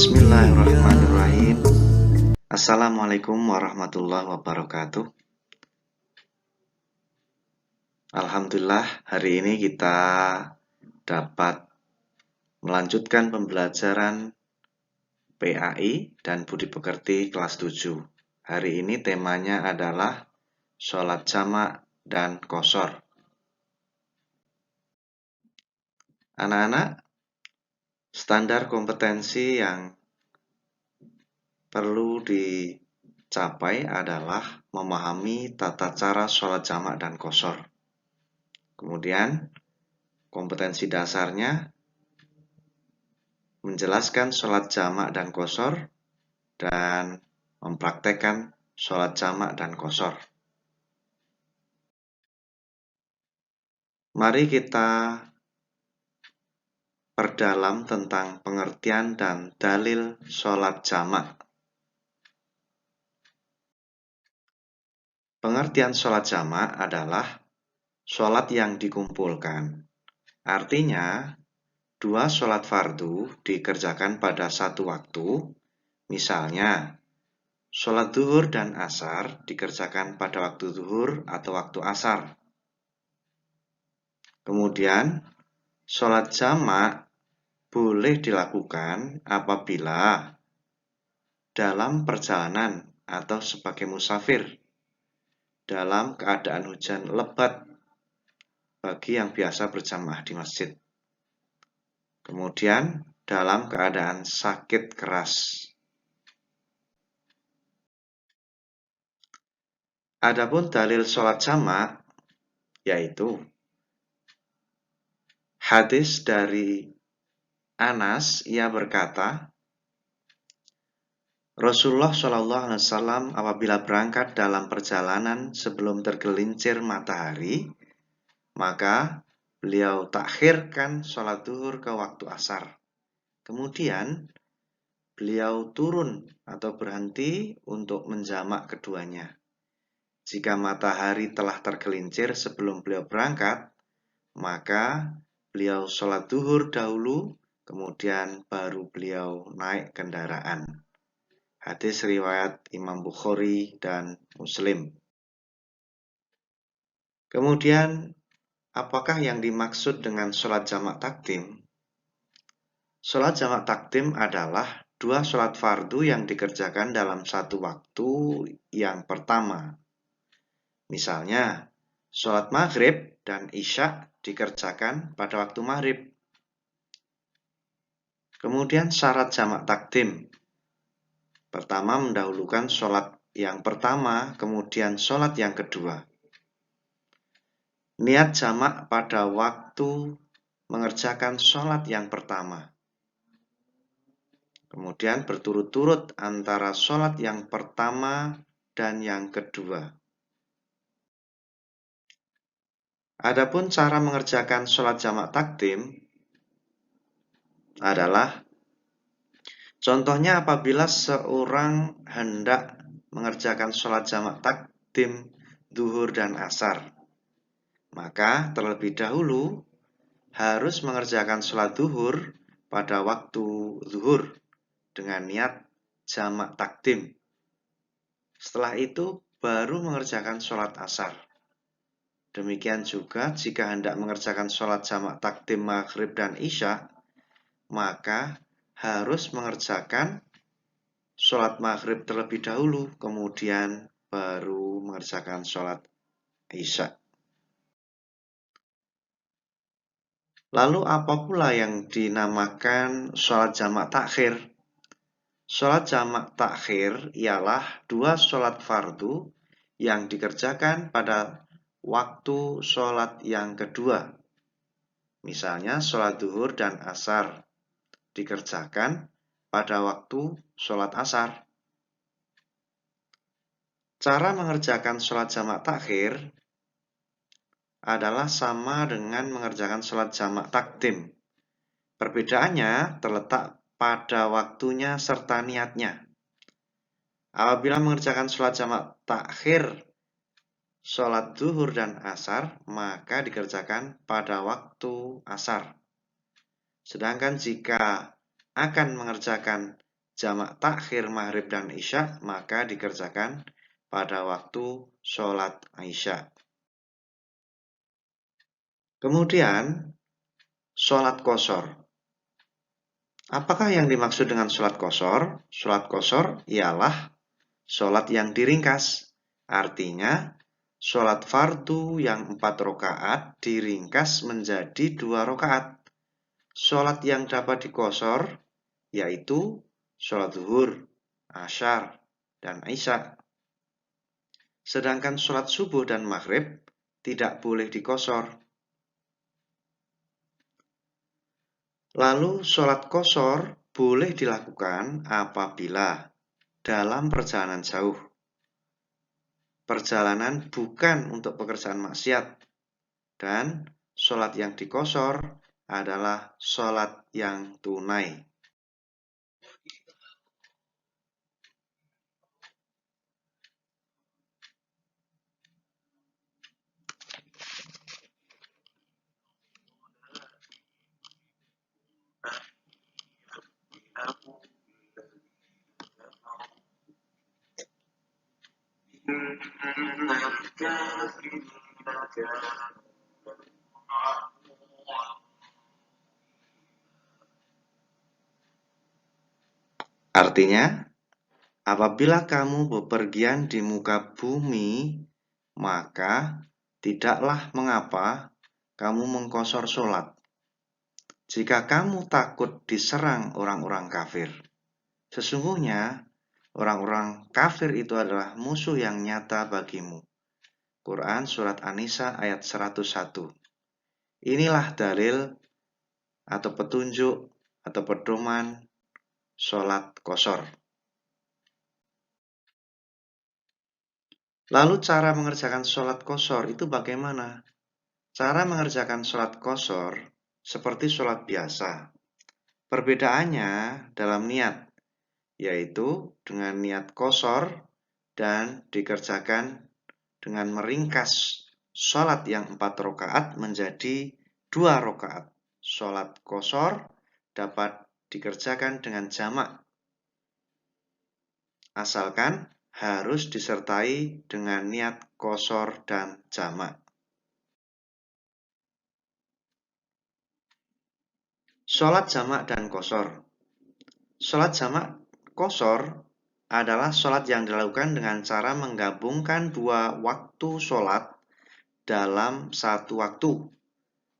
Bismillahirrahmanirrahim. Assalamualaikum warahmatullahi wabarakatuh. Alhamdulillah, hari ini kita dapat melanjutkan pembelajaran PAI dan Budi Pekerti kelas 7. Hari ini temanya adalah sholat jamak dan qashar. Anak-anak, standar kompetensi yang perlu dicapai adalah memahami tata cara sholat jamak dan qashar. Kemudian, kompetensi dasarnya menjelaskan sholat jamak dan qashar dan mempraktekkan sholat jamak dan qashar. Mari kita perdalam tentang pengertian dan dalil sholat jamak. Pengertian sholat jamak adalah sholat yang dikumpulkan. Artinya, dua sholat fardu dikerjakan pada satu waktu. Misalnya, sholat zuhur dan asar dikerjakan pada waktu zuhur atau waktu asar. Kemudian, sholat jamak boleh dilakukan apabila dalam perjalanan atau sebagai musafir, dalam keadaan hujan lebat bagi yang biasa berjamaah di masjid. Kemudian, dalam keadaan sakit keras. Adapun dalil sholat jamak yaitu hadis dari Anas, ia berkata, Rasulullah SAW apabila berangkat dalam perjalanan sebelum tergelincir matahari, maka beliau takhirkan sholat zuhur ke waktu asar. Kemudian beliau turun atau berhenti untuk menjamak keduanya. Jika matahari telah tergelincir sebelum beliau berangkat, maka beliau sholat zuhur dahulu, kemudian baru beliau naik kendaraan. Hadis riwayat Imam Bukhari dan Muslim. Kemudian, apakah yang dimaksud dengan sholat jamak takdim? Sholat jamak takdim adalah dua sholat fardu yang dikerjakan dalam satu waktu yang pertama. Misalnya, sholat maghrib dan isya dikerjakan pada waktu maghrib. Kemudian syarat jamak takdim. Pertama mendahulukan sholat yang pertama, kemudian sholat yang kedua. Niat jamak pada waktu mengerjakan sholat yang pertama. Kemudian berturut-turut antara sholat yang pertama dan yang kedua. Adapun cara mengerjakan sholat jamak takdim adalah contohnya apabila seorang hendak mengerjakan sholat jamak takdim zuhur dan asar, maka terlebih dahulu harus mengerjakan sholat zuhur pada waktu zuhur dengan niat jamak takdim. Setelah itu baru mengerjakan sholat asar. Demikian juga jika hendak mengerjakan sholat jamak takdim maghrib dan isya, maka harus mengerjakan sholat maghrib terlebih dahulu, kemudian baru mengerjakan sholat isya. Lalu apa pula yang dinamakan sholat jamak takhir? Sholat jamak takhir ialah dua sholat fardu yang dikerjakan pada waktu sholat yang kedua. Misalnya sholat zuhur dan asar dikerjakan pada waktu sholat asar. Cara mengerjakan sholat jamak takhir adalah sama dengan mengerjakan sholat jamak takdim. Perbedaannya terletak pada waktunya serta niatnya. Apabila mengerjakan sholat jamak takhir, sholat zuhur dan asar, maka dikerjakan pada waktu asar. Sedangkan jika akan mengerjakan jamak takhir maghrib dan isya, maka dikerjakan pada waktu sholat isya. Kemudian, sholat qashar. Apakah yang dimaksud dengan sholat qashar? Sholat qashar ialah sholat yang diringkas. Artinya, sholat fardu yang 4 rakaat diringkas menjadi 2 rakaat. Sholat yang dapat diqashar yaitu sholat zuhur, asyar, dan isya. Sedangkan sholat subuh dan maghrib tidak boleh diqashar. Lalu sholat qashar boleh dilakukan apabila dalam perjalanan jauh. Perjalanan bukan untuk pekerjaan maksiat. Dan sholat yang diqashar adalah sholat yang tunai. Artinya, apabila kamu bepergian di muka bumi, maka tidaklah mengapa kamu mengqashar sholat. Jika kamu takut diserang orang-orang kafir, sesungguhnya orang-orang kafir itu adalah musuh yang nyata bagimu. Quran Surat An-Nisa ayat 101. Inilah dalil atau petunjuk atau pedoman sholat qashar. Lalu cara mengerjakan sholat qashar itu bagaimana? Cara mengerjakan sholat qashar seperti sholat biasa. Perbedaannya dalam niat, yaitu dengan niat qashar dan dikerjakan dengan meringkas sholat yang 4 rakaat menjadi 2 rakaat. Sholat qashar dapat dikerjakan dengan jamak, asalkan harus disertai dengan niat qashar dan jamak. Sholat jamak dan qashar. Sholat jamak qashar adalah sholat yang dilakukan dengan cara menggabungkan 2 waktu sholat dalam 1 waktu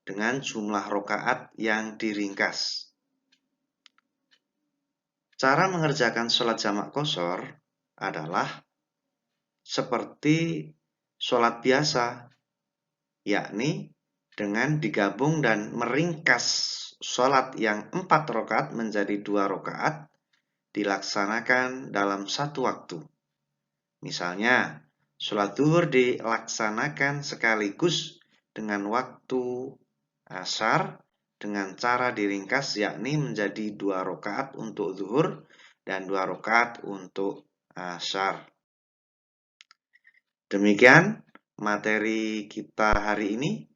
dengan jumlah rakaat yang diringkas. Cara mengerjakan sholat jamak qashar adalah seperti sholat biasa, yakni dengan digabung dan meringkas sholat yang 4 rakaat menjadi 2 rakaat dilaksanakan dalam 1 waktu. Misalnya, sholat zuhur dilaksanakan sekaligus dengan waktu asar dengan cara diringkas, yakni menjadi 2 rakaat untuk zuhur dan 2 rakaat untuk asar. Demikian materi kita hari ini.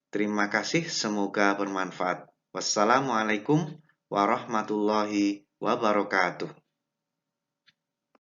Terima kasih, semoga bermanfaat. Wassalamualaikum warahmatullahi wabarakatuh.